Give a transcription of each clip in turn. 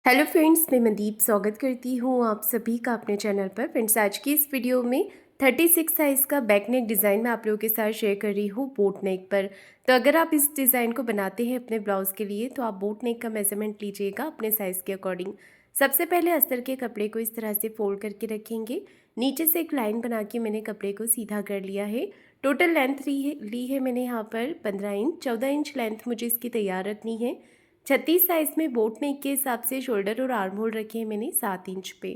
Hello friends, मैं मनदीप स्वागत करती हूँ आप सभी का अपने चैनल पर। फ्रेंड्स, आज की इस वीडियो में 36 साइज़ का बैक नेक डिज़ाइन मैं आप लोगों के साथ शेयर कर रही हूँ बोट नेक पर। तो अगर आप इस डिज़ाइन को बनाते हैं अपने ब्लाउज़ के लिए तो आप बोट नेक का मेजरमेंट लीजिएगा अपने साइज़ के अकॉर्डिंग। सबसे पहले अस्तर के कपड़े को इस तरह से फोल्ड करके रखेंगे। नीचे से एक लाइन बना के मैंने कपड़े को सीधा कर लिया है। टोटल लेंथ ली है मैंने यहाँ पर 15 इंच। 14 इंच लेंथ मुझे इसकी तैयार रखनी है। 36 साइज़ में बोट नेक के हिसाब से शोल्डर और आर्म होल रखे हैं मैंने 7 इंच पे।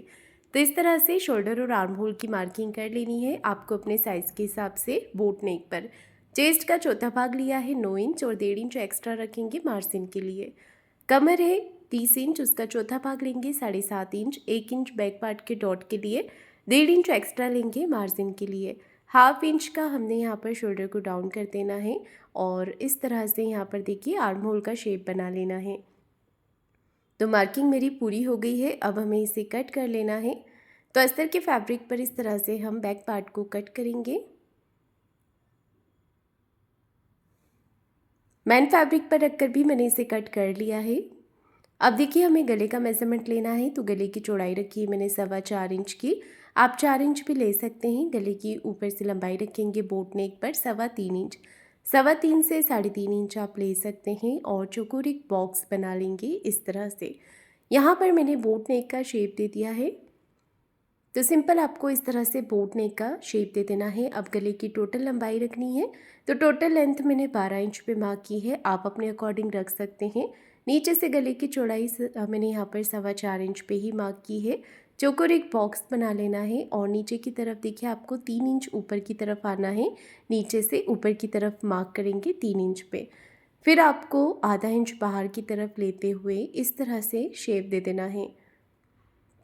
तो इस तरह से शोल्डर और आर्म होल की मार्किंग कर लेनी है आपको अपने साइज़ के हिसाब से बोट नेक पर। चेस्ट का चौथा भाग लिया है 9 इंच और 1.5 इंच एक्स्ट्रा रखेंगे मार्जिन के लिए। कमर है 30 इंच, उसका चौथा भाग लेंगे 7.5 इंच। 1 इंच बैक पार्ट के डॉट के लिए, 1.5 इंच एक्स्ट्रा लेंगे मार्जिन के लिए। हाफ इंच का हमने यहाँ पर शोल्डर को डाउन कर देना है और इस तरह से यहाँ पर देखिए आर्म होल का शेप बना लेना है। तो मार्किंग मेरी पूरी हो गई है, अब हमें इसे कट कर लेना है। तो अस्तर के फैब्रिक पर इस तरह से हम बैक पार्ट को कट करेंगे। मैन फैब्रिक पर रखकर भी मैंने इसे कट कर लिया है। अब देखिए हमें गले का मेजरमेंट लेना है। तो गले की चौड़ाई रखी है मैंने 4.25 इंच की। आप 4 इंच भी ले सकते हैं। गले की ऊपर से लंबाई रखेंगे बोट नेक पर 3.25 इंच। 3.25 से 3.5 इंच आप ले सकते हैं और चौकोर एक बॉक्स बना लेंगे इस तरह से। यहाँ पर मैंने बोट नेक का शेप दे दिया है। तो सिंपल आपको इस तरह से बोट नेक का शेप दे देना है। अब गले की टोटल लंबाई रखनी है। तो टोटल लेंथ मैंने 12 इंच पे मार्क की है, आप अपने अकॉर्डिंग रख सकते हैं। नीचे से गले की चौड़ाई मैंने यहाँ पर 4.25 इंच पे ही मार्क की है। चौकोर एक बॉक्स बना लेना है और नीचे की तरफ देखिए आपको 3 इंच ऊपर की तरफ आना है। नीचे से ऊपर की तरफ मार्क करेंगे 3 इंच पे। फिर आपको आधा इंच बाहर की तरफ लेते हुए इस तरह से शेप दे देना है।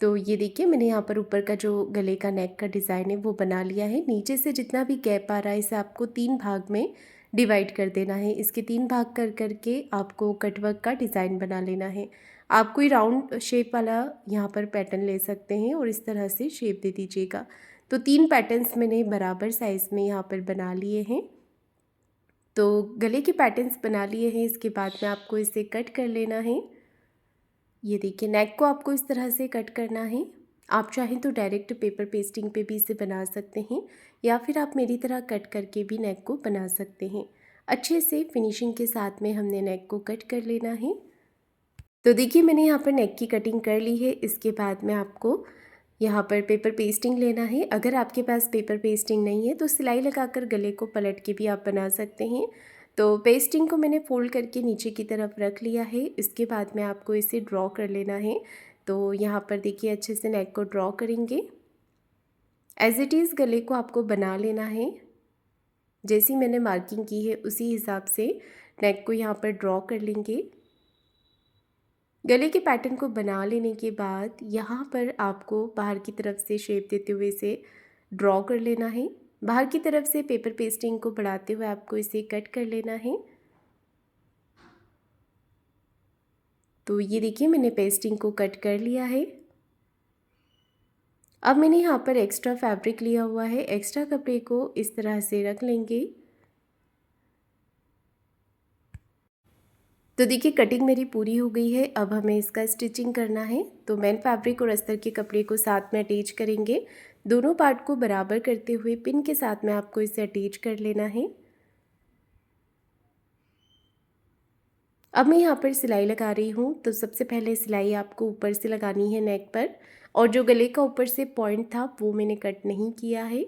तो ये देखिए मैंने यहाँ पर ऊपर का जो गले का नेक का डिज़ाइन है वो बना लिया है। नीचे से जितना भी गैप आ रहा है इसे आपको 3 भाग में डिवाइड कर देना है। इसके 3 भाग कर करके आपको कटवर्क का डिज़ाइन बना लेना है। आप कोई राउंड शेप वाला यहाँ पर पैटर्न ले सकते हैं और इस तरह से शेप दे दीजिएगा। तो 3 पैटर्न्स मैंने बराबर साइज़ में यहाँ पर बना लिए हैं। तो गले के पैटर्न्स बना लिए हैं, इसके बाद में आपको इसे कट कर लेना है। ये देखिए नेक को आपको इस तरह से कट करना है। आप चाहें तो डायरेक्ट पेपर पेस्टिंग पे भी इसे बना सकते हैं या फिर आप मेरी तरह कट करके भी नेक को बना सकते हैं। अच्छे से फिनिशिंग के साथ में हमने नेक को कट कर लेना है। तो देखिए मैंने यहाँ पर नेक की कटिंग कर ली है। इसके बाद में आपको यहाँ पर पेपर पेस्टिंग लेना है। अगर आपके पास पेपर पेस्टिंग नहीं है तो सिलाई लगाकर गले को पलट के भी आप बना सकते हैं। तो पेस्टिंग को मैंने फोल्ड करके नीचे की तरफ रख लिया है। इसके बाद में आपको इसे ड्रॉ कर लेना है। तो यहाँ पर देखिए अच्छे से नेक को ड्रॉ करेंगे। एज इट इज़ गले को आपको बना लेना है। जैसी मैंने मार्किंग की है उसी हिसाब से नेक को यहाँ पर ड्रॉ कर लेंगे। गले के पैटर्न को बना लेने के बाद यहाँ पर आपको बाहर की तरफ से शेप देते हुए इसे ड्रॉ कर लेना है। बाहर की तरफ से पेपर पेस्टिंग को बढ़ाते हुए आपको इसे कट कर लेना है। तो ये देखिए मैंने पेस्टिंग को कट कर लिया है। अब मैंने यहाँ पर एक्स्ट्रा फैब्रिक लिया हुआ है। एक्स्ट्रा कपड़े को इस तरह से रख लेंगे। तो देखिए कटिंग मेरी पूरी हो गई है। अब हमें इसका स्टिचिंग करना है। तो मेन फैब्रिक और अस्तर के कपड़े को साथ में अटैच करेंगे। दोनों पार्ट को बराबर करते हुए पिन के साथ में आपको इसे अटैच कर लेना है। अब मैं यहाँ पर सिलाई लगा रही हूँ। तो सबसे पहले सिलाई आपको ऊपर से लगानी है नेक पर, और जो गले का ऊपर से पॉइंट था वो मैंने कट नहीं किया है।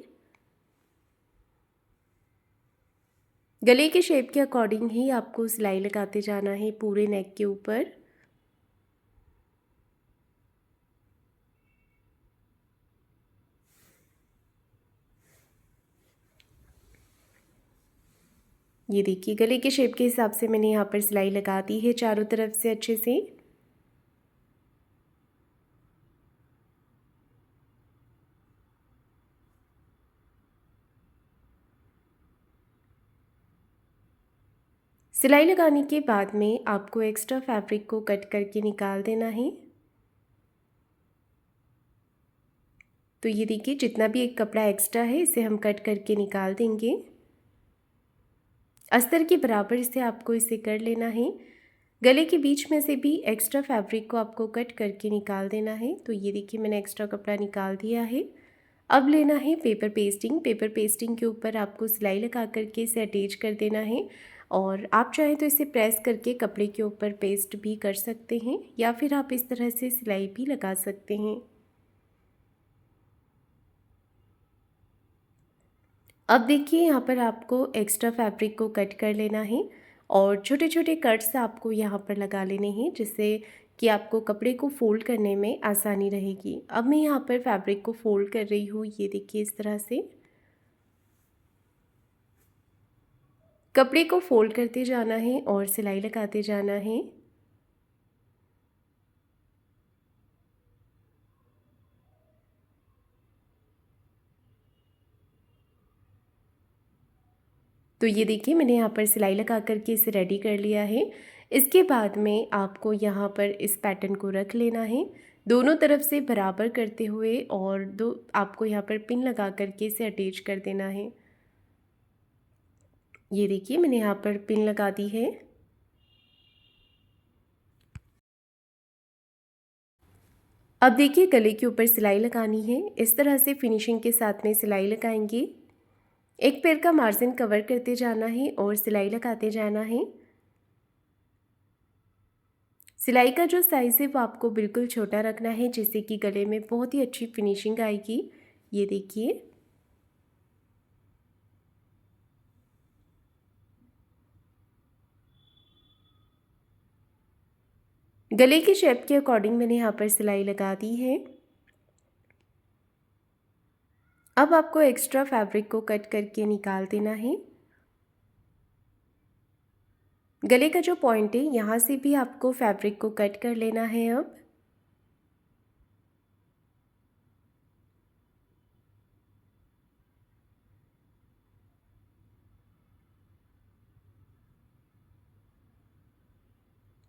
गले के शेप के अकॉर्डिंग ही आपको सिलाई लगाते जाना है पूरे नेक के ऊपर। ये देखिए गले के शेप के हिसाब से मैंने यहाँ पर सिलाई लगा दी है चारों तरफ से अच्छे से। सिलाई लगाने के बाद में आपको एक्स्ट्रा फैब्रिक को कट करके निकाल देना है। तो ये देखिए जितना भी एक कपड़ा एक्स्ट्रा है इसे हम कट करके निकाल देंगे। अस्तर के बराबर से आपको इसे कर लेना है। गले के बीच में से भी एक्स्ट्रा फैब्रिक को आपको कट करके निकाल देना है। तो ये देखिए मैंने एक्स्ट्रा कपड़ा निकाल दिया है। अब लेना है पेपर पेस्टिंग। पेपर पेस्टिंग के ऊपर आपको सिलाई लगा करके इसे अटैच कर देना है और आप चाहें तो इसे प्रेस करके कपड़े के ऊपर पेस्ट भी कर सकते हैं या फिर आप इस तरह से सिलाई भी लगा सकते हैं। अब देखिए यहाँ पर आपको एक्स्ट्रा फैब्रिक को कट कर लेना है और छोटे छोटे कट्स आपको यहाँ पर लगा लेने हैं, जिससे कि आपको कपड़े को फ़ोल्ड करने में आसानी रहेगी। अब मैं यहाँ पर फैब्रिक को फ़ोल्ड कर रही हूँ, ये देखिए इस तरह से कपड़े को फ़ोल्ड करते जाना है और सिलाई लगाते जाना है। तो ये देखिए मैंने यहाँ पर सिलाई लगा करके इसे रेडी कर लिया है। इसके बाद में आपको यहाँ पर इस पैटर्न को रख लेना है दोनों तरफ से बराबर करते हुए और दो आपको यहाँ पर पिन लगा करके इसे अटैच कर देना है। ये देखिए मैंने यहाँ पर पिन लगा दी है। अब देखिए गले के ऊपर सिलाई लगानी है। इस तरह से फिनिशिंग के साथ में सिलाई लगाएंगे। एक पैर का मार्जिन कवर करते जाना है और सिलाई लगाते जाना है। सिलाई का जो साइज़ है वो आपको बिल्कुल छोटा रखना है, जिससे कि गले में बहुत ही अच्छी फिनिशिंग आएगी। ये देखिए गले के शेप के अकॉर्डिंग मैंने यहाँ पर सिलाई लगा दी है। अब आपको एक्स्ट्रा फैब्रिक को कट करके निकाल देना है। गले का जो पॉइंट है यहाँ से भी आपको फैब्रिक को कट कर लेना है। अब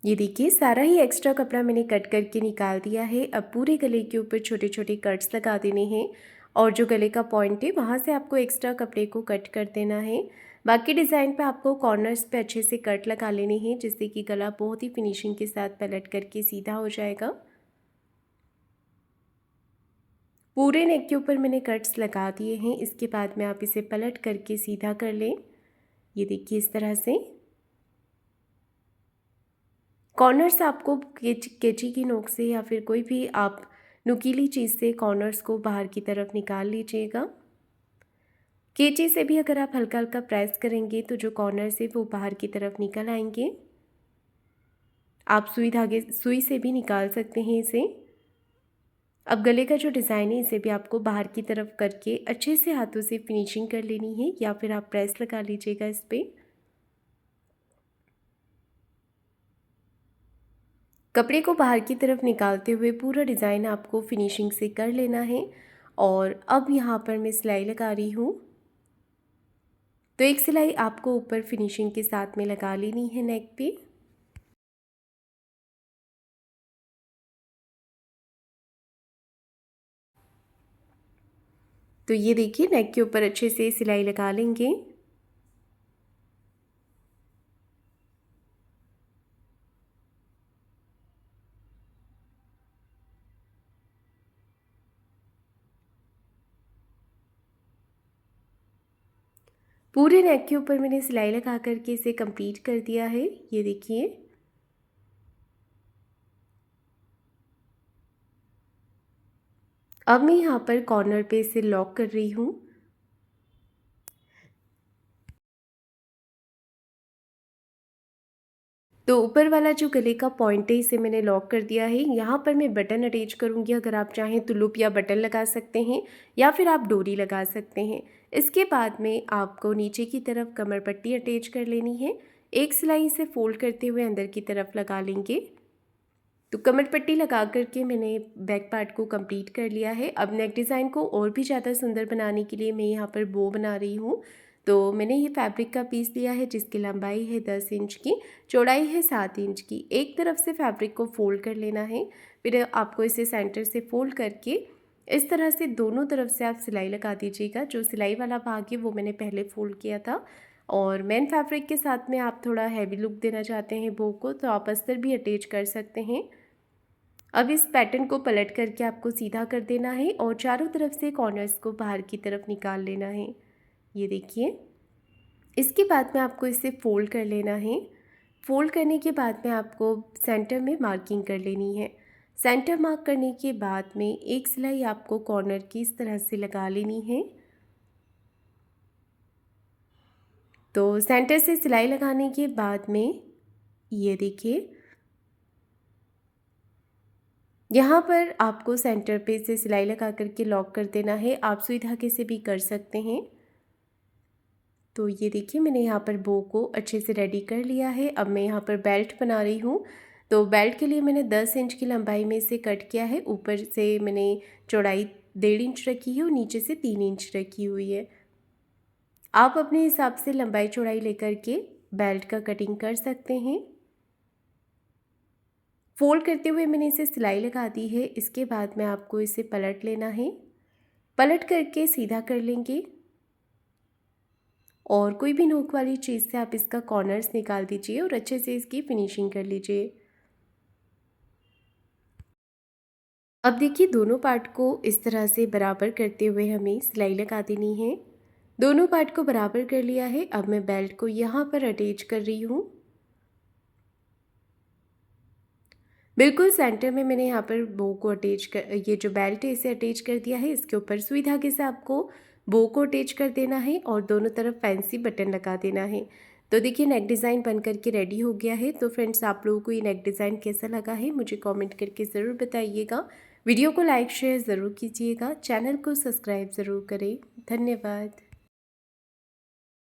ये देखिए सारा ही एक्स्ट्रा कपड़ा मैंने कट करके निकाल दिया है। अब पूरे गले के ऊपर छोटे छोटे कट्स लगा देने हैं और जो गले का पॉइंट है वहाँ से आपको एक्स्ट्रा कपड़े को कट कर देना है। बाकी डिज़ाइन पे आपको कॉर्नर्स पे अच्छे से कट लगा लेने हैं, जिससे कि गला बहुत ही फिनिशिंग के साथ पलट करके सीधा हो जाएगा। पूरे नेक के ऊपर मैंने कट्स लगा दिए हैं। इसके बाद में आप इसे पलट करके सीधा कर लें। ये देखिए इस तरह से कॉर्नर्स आपको कैंची की नोक से या फिर कोई भी आप नुकीली चीज़ से कॉर्नर्स को बाहर की तरफ निकाल लीजिएगा। कैंची से भी अगर आप हल्का हल्का प्रेस करेंगे तो जो कॉर्नर्स है वो बाहर की तरफ निकल आएंगे। आप सुई से भी निकाल सकते हैं इसे। अब गले का जो डिज़ाइन है इसे भी आपको बाहर की तरफ करके अच्छे से हाथों से फिनिशिंग कर लेनी है या फिर आप प्रेस लगा लीजिएगा इस पर। कपड़े को बाहर की तरफ निकालते हुए पूरा डिज़ाइन आपको फिनिशिंग से कर लेना है। और अब यहाँ पर मैं सिलाई लगा रही हूँ। तो एक सिलाई आपको ऊपर फिनिशिंग के साथ में लगा लेनी है नेक पे। तो ये देखिए नेक के ऊपर अच्छे से सिलाई लगा लेंगे। पूरे नेक के ऊपर मैंने सिलाई लगा करके इसे कंप्लीट कर दिया है। ये देखिए अब मैं यहाँ पर कॉर्नर पे इसे लॉक कर रही हूँ। तो ऊपर वाला जो गले का पॉइंट है इसे मैंने लॉक कर दिया है। यहाँ पर मैं बटन अटैच करूँगी। अगर आप चाहें तो लूप या बटन लगा सकते हैं या फिर आप डोरी लगा सकते हैं। इसके बाद में आपको नीचे की तरफ कमर पट्टी अटैच कर लेनी है। एक सिलाई से फोल्ड करते हुए अंदर की तरफ लगा लेंगे। तो कमर पट्टी लगा करके मैंने बैक पार्ट को कंप्लीट कर लिया है। अब नेक डिज़ाइन को और भी ज़्यादा सुंदर बनाने के लिए मैं यहाँ पर बो बना रही हूँ। तो मैंने ये फैब्रिक का पीस लिया है जिसकी लंबाई है 10 इंच की, चौड़ाई है 7 इंच की। एक तरफ से फैब्रिक को फोल्ड कर लेना है, फिर आपको इसे सेंटर से फोल्ड करके इस तरह से दोनों तरफ से आप सिलाई लगा दीजिएगा। जो सिलाई वाला भाग है वो मैंने पहले फोल्ड किया था और मेन फैब्रिक के साथ में आप थोड़ा हैवी लुक देना चाहते हैं बो को, तो आप अस्तर भी अटैच कर सकते हैं। अब इस पैटर्न को पलट करके आपको सीधा कर देना है और चारों तरफ से कॉर्नर्स को बाहर की तरफ निकाल लेना है। ये देखिए, इसके बाद में आपको इसे फ़ोल्ड कर लेना है। फ़ोल्ड करने के बाद में आपको सेंटर में मार्किंग कर लेनी है। सेंटर मार्क करने के बाद में एक सिलाई आपको कॉर्नर की इस तरह से लगा लेनी है। तो सेंटर से सिलाई लगाने के बाद में ये देखिए, यहाँ पर आपको सेंटर पे से सिलाई लगा करके लॉक कर देना है। आप सुई धागे से भी कर सकते हैं। तो ये देखिए, मैंने यहाँ पर बो को अच्छे से रेडी कर लिया है। अब मैं यहाँ पर बेल्ट बना रही हूँ। तो बेल्ट के लिए मैंने 10 इंच की लंबाई में इसे कट किया है। ऊपर से मैंने चौड़ाई 1.5 इंच रखी है और नीचे से 3 इंच रखी हुई है। आप अपने हिसाब से लंबाई चौड़ाई लेकर के बेल्ट का कटिंग कर सकते हैं। फोल्ड करते हुए मैंने इसे सिलाई लगा दी है। इसके बाद में आपको इसे पलट लेना है। पलट करके सीधा कर लेंगे और कोई भी नोक वाली चीज़ से आप इसका कॉर्नर्स निकाल दीजिए और अच्छे से इसकी फिनिशिंग कर लीजिए। अब देखिए, दोनों पार्ट को इस तरह से बराबर करते हुए हमें सिलाई लगा देनी है। दोनों पार्ट को बराबर कर लिया है। अब मैं बेल्ट को यहाँ पर अटैच कर रही हूँ। बिल्कुल सेंटर में मैंने यहाँ पर बो को अटैच कर, ये जो बेल्ट है इसे अटैच कर दिया है। इसके ऊपर सुई धागे से आपको बो को अटैच कर देना है और दोनों तरफ फैंसी बटन लगा देना है। तो देखिए, नेक डिज़ाइन बन करके रेडी हो गया है। तो फ्रेंड्स, आप लोगों को ये नेक डिज़ाइन कैसा लगा है मुझे कमेंट करके ज़रूर बताइएगा। वीडियो को लाइक शेयर ज़रूर कीजिएगा। चैनल को सब्सक्राइब ज़रूर करें। धन्यवाद।